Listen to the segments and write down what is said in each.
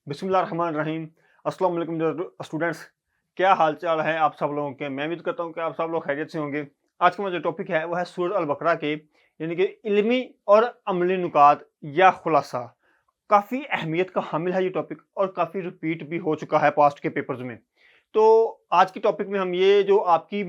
बिस्मिल्लाहिर्रहमानिर्रहीम। अस्सलाम वालेकुम स्टूडेंट्स, क्या हाल चाल है आप सब लोगों के। मैं उम्मीद करता हूँ कि आप सब लोग खैरियत से होंगे। आज का जो टॉपिक है वो है सूरत अल बकरा के यानी कि इल्मी और अमली नुकात या खुलासा। काफ़ी अहमियत का हामिल है ये टॉपिक और काफ़ी रिपीट भी हो चुका है पास्ट के पेपर्स में। तो आज के टॉपिक में हम ये जो आपकी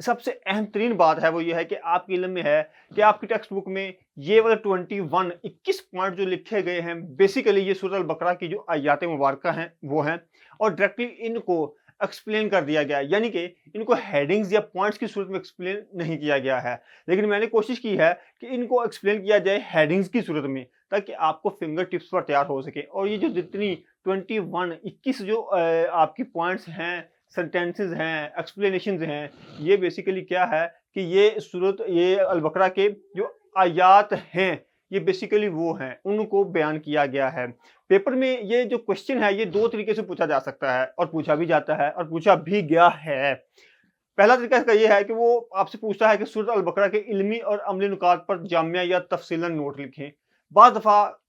सबसे अहम तरीन बात है वो ये है कि आपके इल्म में है कि आपकी टेक्स्ट बुक में ये वाले 21 पॉइंट जो लिखे गए हैं, बेसिकली ये सूरह अल बकरा की जो आयात मुबारक हैं वो हैं और डायरेक्टली इनको एक्सप्लेन कर दिया गया है, यानी कि इनको हेडिंग्स या पॉइंट्स की सूरत में एक्सप्लेन नहीं किया गया है। लेकिन मैंने कोशिश की है कि इनको एक्सप्लेन किया जाए हेडिंग्स की सूरत में, ताकि आपको फिंगर टिप्स पर तैयार हो सके। और ये जो जितनी 21 जो आपकी पॉइंट्स हैं, सेंटेंसेस हैं, एक्सप्लेनेशंस हैं, ये बेसिकली क्या है कि ये अल बकरा के जो आयात हैं, ये बेसिकली वो हैं, उनको बयान किया गया है। पेपर में ये जो क्वेश्चन है, ये 2 तरीके से पूछा जा सकता है और पूछा भी जाता है और पूछा भी गया है। पहला तरीका इसका ये है कि वो आपसे पूछता है कि सूरत अल बकरा के इल्मी और अमली नुकात पर जामिया या तफसीलन नोट लिखें। बाज़ दफ़ा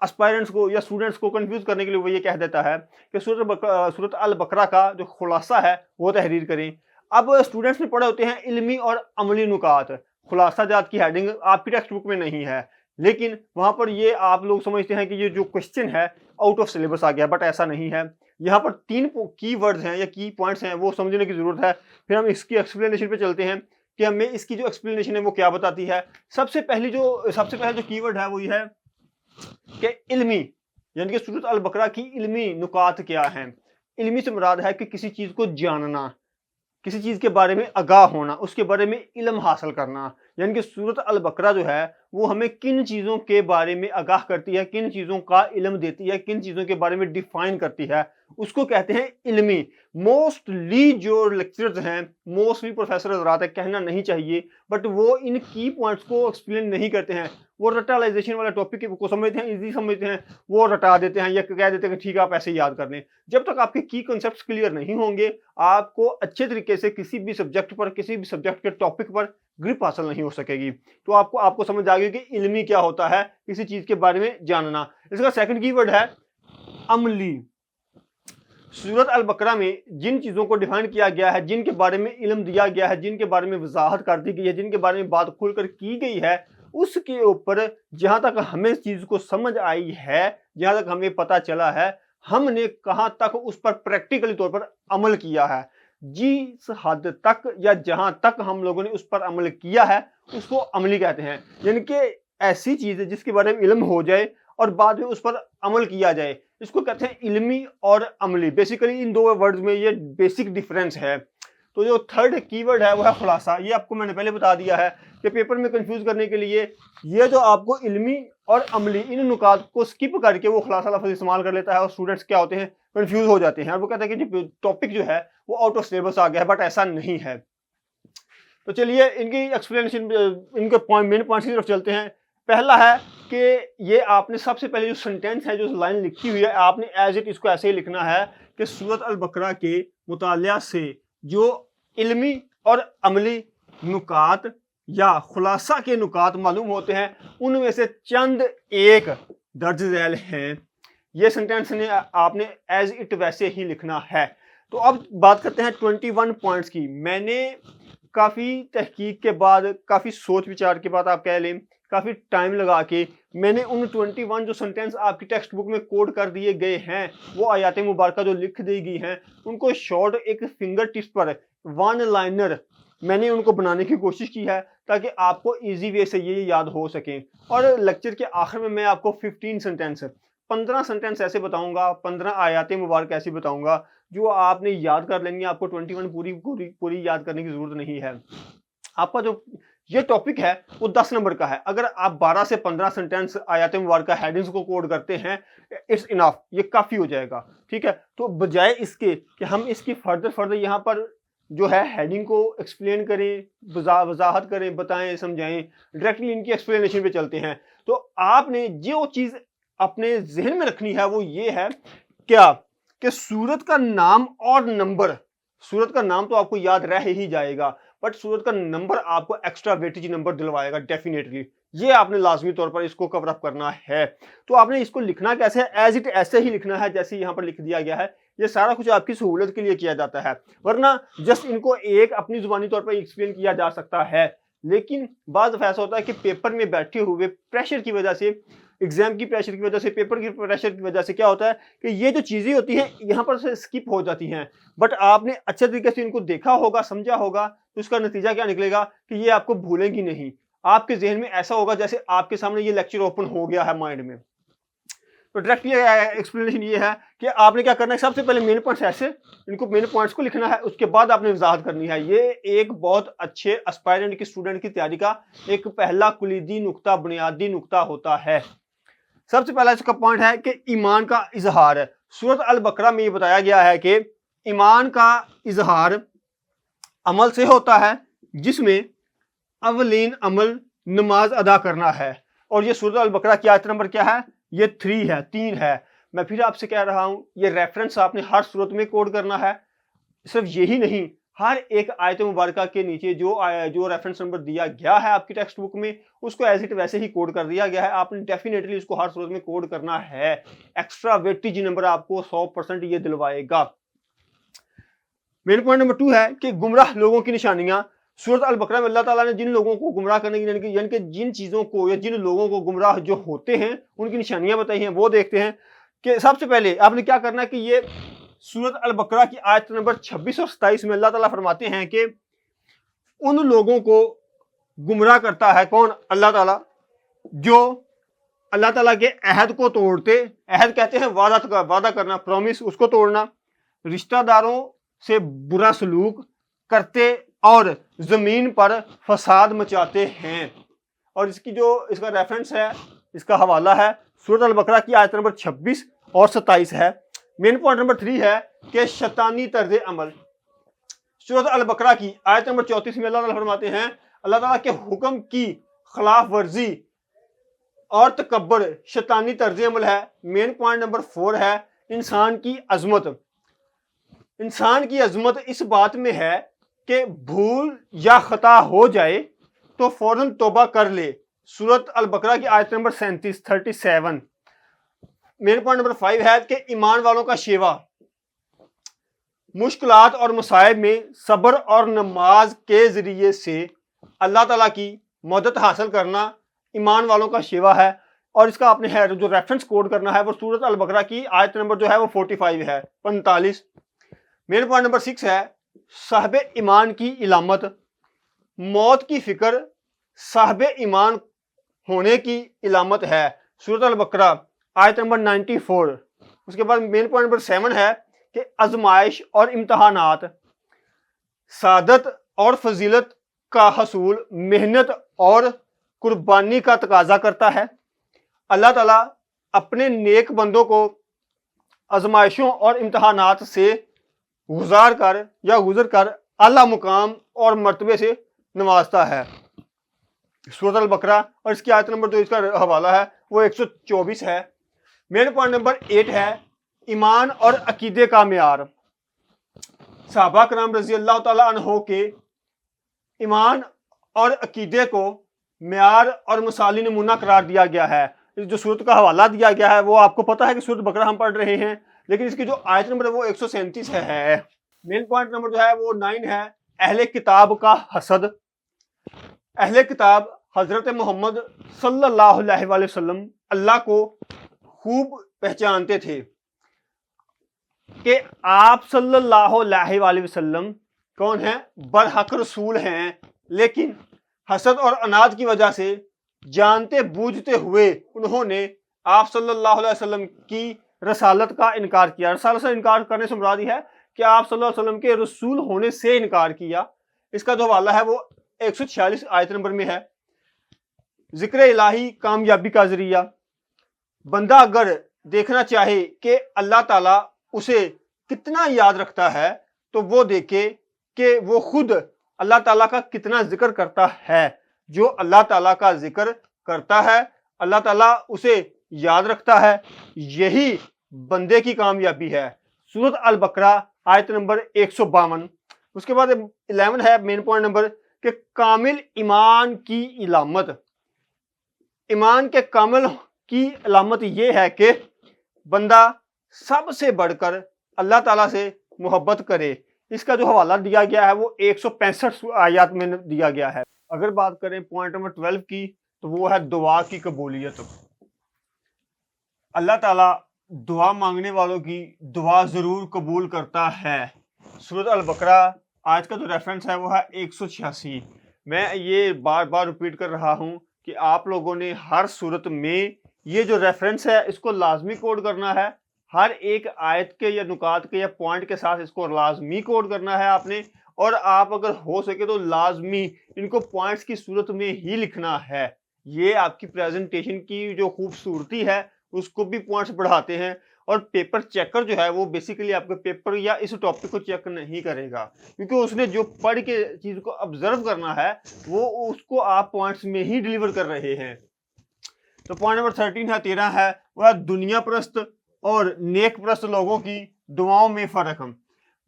एस्पायरेंट्स को या स्टूडेंट्स को कंफ्यूज करने के लिए वो ये कह देता है कि सूरत अल बकरा का जो खुलासा है वो तहरीर करें। अब स्टूडेंट्स ने पढ़े होते हैं इल्मी और अमली नुकात, खुलासा जात की हेडिंग आपकी टेक्स्ट बुक में नहीं है, लेकिन वहां पर ये आप लोग समझते हैं कि ये जो क्वेश्चन है आउट ऑफ सिलेबस आ गया, बट ऐसा नहीं है। यहाँ पर 3 की वर्ड्स हैं या की पॉइंट्स हैं, वो समझने की जरूरत है। फिर हम इसकी एक्सप्लेनेशन पे चलते हैं कि हमें इसकी जो एक्सप्लेनेशन है वो क्या बताती है। सबसे पहले जो कीवर्ड है वो ये है कि इल्मी, यानी कि सूरत अल बकरा की इल्मी नुकात क्या हैं। इल्मी से मुराद है कि किसी चीज को जानना, किसी चीज के बारे में आगाह होना, उसके बारे में इल्म हासिल करना। यानी कि सूरत अल बकरा जो है वो हमें किन चीजों के बारे में आगाह करती है, किन चीजों का इल्म देती है, किन चीजों के बारे में डिफाइन करती है, उसको कहते हैं इल्मी। मोस्टली जो लेक्चरर्स हैं, मोस्टली प्रोफेसर हज़रात है, कहना नहीं चाहिए, बट वो इन की पॉइंट्स को एक्सप्लेन नहीं करते हैं। वो रटालाइजेशन वाला टॉपिक को समझते हैं, इजी समझते हैं, वो रटा देते हैं या कह देते हैं कि ठीक है आप ऐसे ही याद कर लें। जब तक आपके की कॉन्सेप्ट्स क्लियर नहीं होंगे, आपको अच्छे तरीके से किसी भी सब्जेक्ट के टॉपिक पर ग्रिप हासिल नहीं हो सकेगी। तो आपको समझ आ गई कि इल्मी क्या होता है, किसी चीज के बारे में जानना। इसका सेकंड कीवर्ड है अमली। सूरत अल बकरा में जिन चीजों को डिफाइन किया गया है, जिनके बारे में इल्म दिया गया है, जिनके बारे में वजाहत कर दी गई है, जिनके बारे में बात खुलकर की गई है, उसके ऊपर जहां तक हमें इस चीज को समझ आई है, जहां तक हमें पता चला है, हमने कहां तक उस पर प्रैक्टिकली तौर पर अमल किया है। जिस हद तक या जहां तक हम लोगों ने उस पर अमल किया है, उसको अमली कहते हैं। यानी कि ऐसी चीज है जिसके बारे में इल्म हो जाए और बाद में उस पर अमल किया जाए, इसको कहते हैं इल्मी और अमली। बेसिकली इन 2 वर्ड्स में ये बेसिक डिफरेंस है। तो जो थर्ड कीवर्ड है वो है खुलासा। ये आपको मैंने पहले बता दिया है कि पेपर में कंफ्यूज करने के लिए ये जो आपको इल्मी और अमली इन नुकात को स्किप करके वो खुलासा लफ्ज़ इस्तेमाल कर लेता है और स्टूडेंट्स क्या होते हैं, कंफ्यूज हो जाते हैं और वो कहते हैं कि टॉपिक जो है वो आउट ऑफ सिलेबस आ गया है, बट ऐसा नहीं है। तो चलिए इनकी एक्सप्लेनेशन, इनके मेन पॉइंट्स की तरफ चलते हैं। पहला है कि ये आपने सबसे पहले जो सेंटेंस है, जो लाइन लिखी हुई है, आपने एज इट इसको ऐसे ही लिखना है कि सूरत अल बकरा के मुतालिया से जो इल्मी और अमली नुकात या खुलासा के नुकात मालूम होते हैं, उनमें से चंद एक दर्ज झैल हैं। ये सेंटेंस ने आपने एज इट वैसे ही लिखना है। तो अब बात करते हैं 21 पॉइंट्स की। मैंने काफ़ी तहकीक के बाद, काफ़ी सोच विचार के बाद, आप कह लें काफ़ी टाइम लगा के मैंने उन 21 जो सेंटेंस आपकी टेक्स्ट बुक में कोड कर दिए गए हैं, वो आयात मुबारक जो लिख दी गई हैं, उनको शॉर्ट एक फिंगर टिप्स पर वन लाइनर मैंने उनको बनाने की कोशिश की है, ताकि आपको इजी वे से ये याद हो सकें। और लेक्चर के आखिर में मैं आपको 15 सेंटेंस ऐसे बताऊंगा, 15 आयात मुबारक ऐसी बताऊंगा जो आपने याद कर लेंगे। आपको 21 पूरी याद करने की जरूरत नहीं है। आपका जो ये टॉपिक है वो 10 नंबर का है। अगर आप 12 से 15 सेंटेंस आयात मुबारक हेडिंग्स को कोड करते हैं, इट्स इनफ, ये काफी हो जाएगा। ठीक है, तो बजाय इसके कि हम इसकी फर्दर यहाँ पर जो है हेडिंग को एक्सप्लेन करें, वजाहत करें, बताएं, समझाएं, डायरेक्टली इनकी एक्सप्लेनेशन पे चलते हैं। तो आपने जो चीज अपने जहन में रखनी है वो ये है क्या कि सूरत का नाम और नंबर, सूरत का नाम तो आपको याद रह ही जाएगा, बट सूरत का नंबर आपको एक्स्ट्रा वेटेज नंबर दिलवाएगा डेफिनेटली। ये आपने लाजमी तौर पर इसको कवर अप करना है। तो आपने इसको लिखना कैसे है, एज इट ऐसे ही लिखना है जैसे यहाँ पर लिख दिया गया है। ये सारा कुछ आपकी सहूलत के लिए किया जाता है, वरना जस्ट इनको एक अपनी जुबानी तौर पर एक्सप्लेन किया जा सकता है। लेकिन बाज़ दफ़ा ऐसा होता है कि पेपर में बैठे हुए प्रेशर की वजह से, एग्जाम की प्रेशर की वजह से, पेपर की प्रेशर की वजह से क्या होता है कि ये जो चीज़ें होती हैं यहाँ पर से स्किप हो जाती हैं। बट आपने अच्छे तरीके से इनको देखा होगा, समझा होगा, तो इसका नतीजा क्या निकलेगा कि ये आपको भूलेंगी नहीं। आपके जहन में ऐसा होगा जैसे आपके सामने ये लेक्चर ओपन हो गया है माइंड में। तो डायरेक्टली एक्सप्लेनेशन ये है कि आपने क्या करना है, सबसे पहले मेन पॉइंट्स ऐसे, इनको मेन पॉइंट्स को लिखना है, उसके बाद आपने वजाहत करनी है। ये एक बहुत अच्छे एस्पायरेंट की स्टूडेंट की तैयारी का एक पहला कुलीदी नुक्ता, बुनियादी नुक्ता होता है। सबसे पहला इसका पॉइंट है कि ईमान का इजहार है। सूरत अल बकरा में ये बताया गया है कि ईमान का इजहार अमल से होता है जिसमें अवलीन अमल नमाज अदा करना है। और ये सूरत अल बकरा की आयत नंबर क्या है, ये 3 है, 3 है। मैं फिर आपसे कह रहा हूं, ये रेफरेंस आपने हर सूरत में कोड करना है। सिर्फ यही नहीं, हर एक आयत मुबारक के नीचे जो रेफरेंस नंबर दिया गया है आपकी टेक्स्ट बुक में, उसको एज इट वैसे ही कोड कर दिया गया है। आपने डेफिनेटली उसको हर सूरत में कोड करना है। एक्स्ट्रा वेटेज नंबर आपको 100% ये दिलवाएगा। मेन पॉइंट नंबर 2 है कि गुमराह लोगों की निशानियां। सूरत अल बकरा में अल्लाह ताला ने जिन लोगों को गुमराह करने की, यानी कि जिन चीज़ों को या जिन लोगों को गुमराह जो होते हैं उनकी निशानियां बताई हैं, वो देखते हैं। कि सबसे पहले आपने क्या करना है कि ये सूरत अल बकरा की आयत नंबर 26 और 27 में अल्लाह ताला फरमाते हैं कि उन लोगों को गुमराह करता है कौन, अल्लाह ताला, जो अल्लाह ताला के अहद को तोड़ते, अहद कहते हैं वादा करना, प्रॉमिस, उसको तोड़ना, रिश्तेदारों से बुरा सलूक करते और जमीन पर फसाद मचाते हैं। और इसका रेफरेंस है, इसका हवाला है सूरत अल बकरा की आयत नंबर 26 और 27 है। मेन पॉइंट नंबर 3 है कि शैतानी तर्ज अमल। सूरत अल बकरा की आयत नंबर 34 में अल्लाह ताला फरमाते हैं अल्लाह ताला के हुक्म की खिलाफ वर्जी और तकब्बर शैतानी तर्ज अमल है। मेन पॉइंट नंबर 4 है इंसान की अजमत। इंसान की अजमत इस बात में है कि भूल या खता हो जाए तो फौरन तौबा कर ले। सूरत अल बकरा की आयत नंबर 37। मेन पॉइंट नंबर 5 है कि ईमान वालों का शेवा। मुश्किलात और मसाइब में सब्र और नमाज के जरिए से अल्लाह ताला की मदद हासिल करना ईमान वालों का शेवा है। और इसका आपने है जो रेफरेंस कोड करना है वो सूरत अल बकरा की आयत नंबर जो है वो 45 है, 45। मेन पॉइंट नंबर 6 है साहब ईमान की इलामत। मौत की फिक्र साहब ईमान होने की इलामत है। सूरत अल बकरा आयत नंबर 94। उसके बाद मेन पॉइंट नंबर 7 है कि आजमाइश और इम्तहानात सादत और फजीलत का हसूल मेहनत और कुर्बानी का तकाजा करता है। अल्लाह ताला अपने नेक बंदों को आजमाइशों और इम्तहानात से गुजर कर आला मुकाम और मर्तबे से नवाजता है। सूरत अल बकरा और इसकी आयत नंबर जो इसका हवाला है वो 124 है। मेन पॉइंट नंबर 8 है ईमान और अकीदे का मेयार। सहाबा कराम रजी अल्लाह ताला अन्हो के ईमान और अकीदे को मेयार और मिसाली नमूना करार दिया गया है। जो सूरत का हवाला दिया गया है वो आपको पता है कि सूरत बकरा हम पढ़ रहे हैं, लेकिन इसकी जो आयत नंबर है वो 137 है। मेन पॉइंट नंबर जो है वो 9 है अहले किताब का हसद। अहले किताब हजरत मोहम्मद सल्लल्लाहु अलैहि वसल्लम अल्लाह को खूब पहचानते थे कि आप सल्लल्लाहु अलैहि वसल्लम कौन है, बरहक रसूल हैं। लेकिन हसद और अनाद की वजह से जानते बूझते हुए उन्होंने आप सल्लल्लाहु अलैहि वसल्लम की रसालत का इनकार किया। रसालत से इनकार करने से मुराद है कि आप सल्लल्लाहु अलैहि वसल्लम के रसूल होने से इनकार किया। इसका जो हवाला है वो 146 आयत नंबर में है। जिक्र इलाही कामयाबी का जरिया। बंदा अगर देखना चाहे कि अल्लाह ताला उसे कितना याद रखता है तो वो देखे कि वो खुद अल्लाह ताला का कितना जिक्र करता है। जो अल्लाह ताला का जिक्र करता है अल्लाह ताला उसे याद रखता है, यही बंदे की कामयाबी है। सूरत अल बकरा आयत नंबर 152। उसके बाद 11 है मेन पॉइंट नंबर कि कामिल ईमान की इलामत। ईमान के कामिल की अलामत ये है कि बंदा सबसे बढ़कर अल्लाह ताला से मोहब्बत करे। इसका जो हवाला दिया गया है वो 165 आयत में दिया गया है। अगर बात करें पॉइंट नंबर 12 की, तो वो है दुआ की कबूलियत। अल्लाह ताला दुआ मांगने वालों की दुआ जरूर कबूल करता है। सूरत अल बकरा आज का जो रेफरेंस है वो है 186। मैं ये बार बार रिपीट कर रहा हूँ कि आप लोगों ने हर सूरत में ये जो रेफरेंस है इसको लाजमी कोड करना है। हर एक आयत के या नुकात के या पॉइंट के साथ इसको लाजमी कोड करना है आपने। और आप अगर हो सके तो लाजमी इनको पॉइंट्स की सूरत में ही लिखना है। ये आपकी प्रेजेंटेशन की जो खूबसूरती है उसको भी पॉइंट्स बढ़ाते हैं। और पेपर चेकर जो है वो बेसिकली आपके पेपर या इस टॉपिक को चेक नहीं करेगा, क्योंकि उसने जो पढ़ के चीज को ऑब्जर्व करना है वो उसको आप पॉइंट्स में ही डिलीवर कर रहे हैं। तो पॉइंट नंबर 13 है वह दुनिया प्रस्त और नेक प्रस्त लोगों की दुआओं में फर्क। हम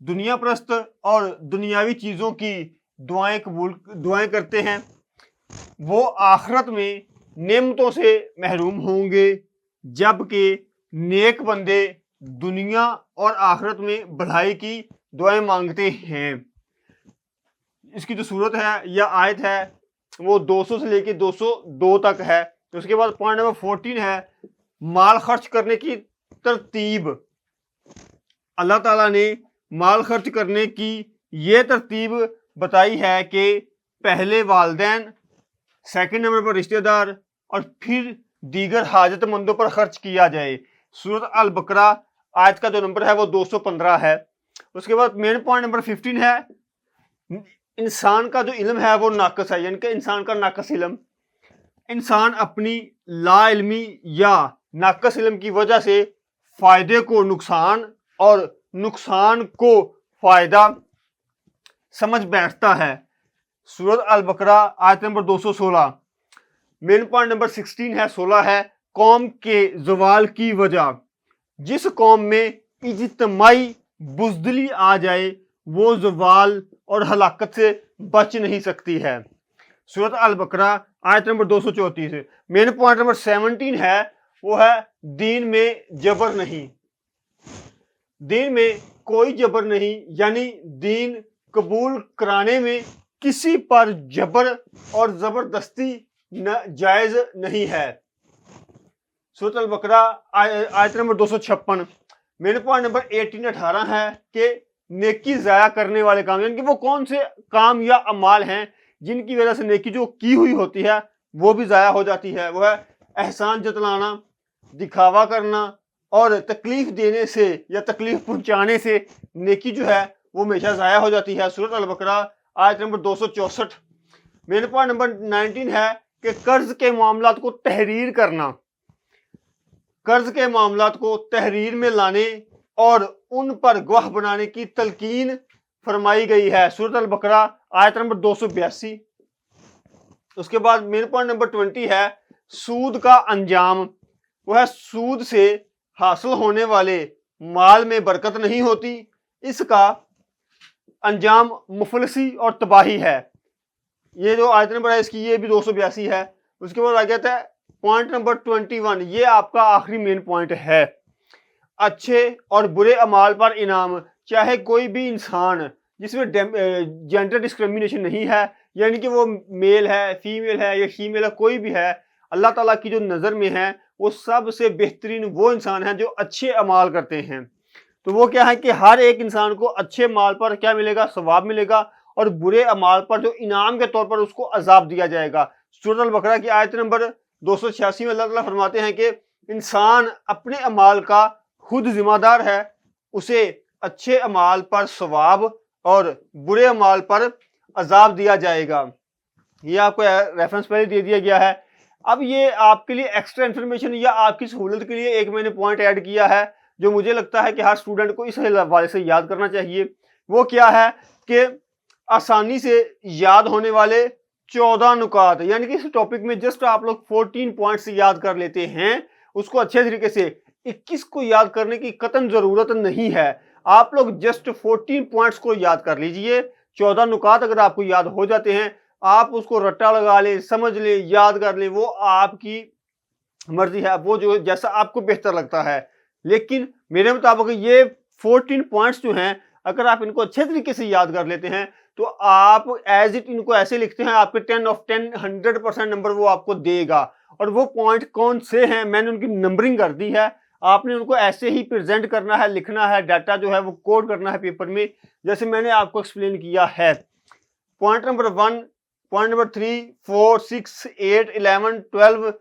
दुनिया प्रस्त और दुनियावी चीजों की दुआएं करते हैं, वो आखिरत में नेमतों से महरूम होंगे, जबकि नेक बंदे दुनिया और आखिरत में भलाई की दुआएं मांगते हैं। इसकी जो सूरत है या आयत है वो 200 से लेके 202 तक है। उसके बाद पॉइंट नंबर 14 है माल खर्च करने की तरतीब। अल्लाह ताला ने माल खर्च करने की ये तरतीब बताई है कि पहले वालिदैन, सेकंड नंबर पर रिश्तेदार और फिर दीगर हाजतमंदों पर खर्च किया जाए। सूरत अल बकरा आयत का जो नंबर है वो 215 है। उसके बाद मेन पॉइंट नंबर 15 है इंसान का जो इल्म है वो नाकस है, यानी कि इंसान का नाकस इल्म। इंसान अपनी लाइल्मी या नाकस इल्म की वजह से फायदे को नुकसान और नुकसान को फायदा समझ बैठता है। सूरत अल बकरा आयत नंबर 216। मेन पॉइंट नंबर 16 है कौम के जवाल की वजह। जिस कौम में इज्तिमाई बुज़दिली आ जाए वो जवाल और हलाकत से बच नहीं सकती है। सूरत अल बकरा आयत नंबर 234। मेन पॉइंट नंबर 17 है वो है दीन में जबर नहीं। दीन में कोई जबर नहीं, यानी दीन कबूल कराने में किसी पर जबर और जबरदस्ती जायज नहीं है। सूरत अल बकरा आयत नंबर 256। मेन पॉइंट नंबर 18 है कि नेकी जाया करने वाले काम, यानी कि वो कौन से काम या अमाल हैं जिनकी वजह से नेकी जो की हुई होती है वो भी जाया हो जाती है। वो है एहसान जतलाना, दिखावा करना और तकलीफ देने से या तकलीफ पहुंचाने से नेकी जो है वो हमेशा जाया हो जाती है। सूरत अल बकरा आयत नंबर 264। मेन पॉइंट नंबर 19 है कि कर्ज के मामलात को तहरीर करना। कर्ज के मामलात को तहरीर में लाने और उन पर गवाह बनाने की तलकीन फरमाई गई है। सूरत अल बकरा आयत नंबर 282। उसके बाद मेन पॉइंट नंबर 20 है सूद का अंजाम। वह सूद से हासिल होने वाले माल में बरकत नहीं होती, इसका अंजाम मुफलसी और तबाही है। ये जो आयत नंबर है इसकी ये भी 282 है। उसके बाद आ गया था पॉइंट नंबर 21। ये आपका आखिरी मेन पॉइंट है अच्छे और बुरे अमाल पर इनाम। चाहे कोई भी इंसान जिसमें जेंडर डिस्क्रिमिनेशन नहीं है, यानी कि वो मेल है, फीमेल है या फीमेल है, कोई भी है, अल्लाह ताला की जो नज़र में है वो सबसे बेहतरीन वो इंसान है जो अच्छे अमाल करते हैं। तो वो क्या है कि हर एक इंसान को अच्छे माल पर क्या मिलेगा, सवाब मिलेगा, और बुरे अमाल पर जो इनाम के तौर पर उसको अजाब दिया जाएगा। सूरत अल बकरा की आयत नंबर 286 में अल्लाह ताला फरमाते हैं कि इंसान अपने अमाल का खुद जिम्मेदार है, उसे अच्छे अमाल पर सवाब और बुरे अमाल पर अजाब दिया जाएगा। ये आपको रेफरेंस पहले दे दिया गया है। अब ये आपके लिए एक्स्ट्रा इन्फॉर्मेशन या आपकी सहूलत के लिए एक मैंने पॉइंट ऐड किया है जो मुझे लगता है कि हर स्टूडेंट को इस हवाले से याद करना चाहिए। वो क्या है कि आसानी से याद होने वाले 14 नुकात, यानी कि इस टॉपिक में जस्ट आप लोग 14 पॉइंट्स याद कर लेते हैं, उसको अच्छे तरीके से 21 को याद करने की कतई जरूरत नहीं है। आप लोग जस्ट 14 पॉइंट्स को याद कर लीजिए। 14 नुकात अगर आपको याद हो जाते हैं, आप उसको रट्टा लगा लें, समझ लें, याद कर लें, वो आपकी मर्जी है, वो जो जैसा आपको बेहतर लगता है। लेकिन मेरे मुताबिक ये 14 पॉइंट्स जो हैं, अगर आप इनको अच्छे तरीके से याद कर लेते हैं, तो आप एज इट इनको ऐसे लिखते हैं, आपके 10 ऑफ 10 100% नंबर वो आपको देगा। और वो पॉइंट कौन से हैं, मैंने उनकी नंबरिंग कर दी है। आपने उनको ऐसे ही प्रेजेंट करना है, लिखना है, डाटा जो है वो कोड करना है पेपर में, जैसे मैंने आपको एक्सप्लेन किया है। पॉइंट नंबर 1, पॉइंट नंबर 3, 4, 6, 8, 11, 12,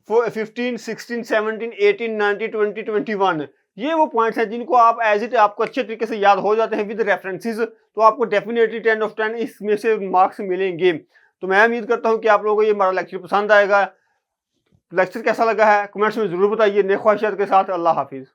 15, 16, 17, 18, 19, 20, 21, ये वो पॉइंट्स हैं जिनको आप एज इट आपको अच्छे तरीके से याद हो जाते हैं विद रेफरेंसेस, तो आपको डेफिनेटली 10 ऑफ 10 इसमें से मार्क्स मिलेंगे। तो मैं उम्मीद करता हूं कि आप लोगों को ये हमारा लेक्चर पसंद आएगा। लेक्चर कैसा लगा है कमेंट्स में जरूर बताइए। नेक ख्वाहिशात के साथ, अल्लाह हाफिज।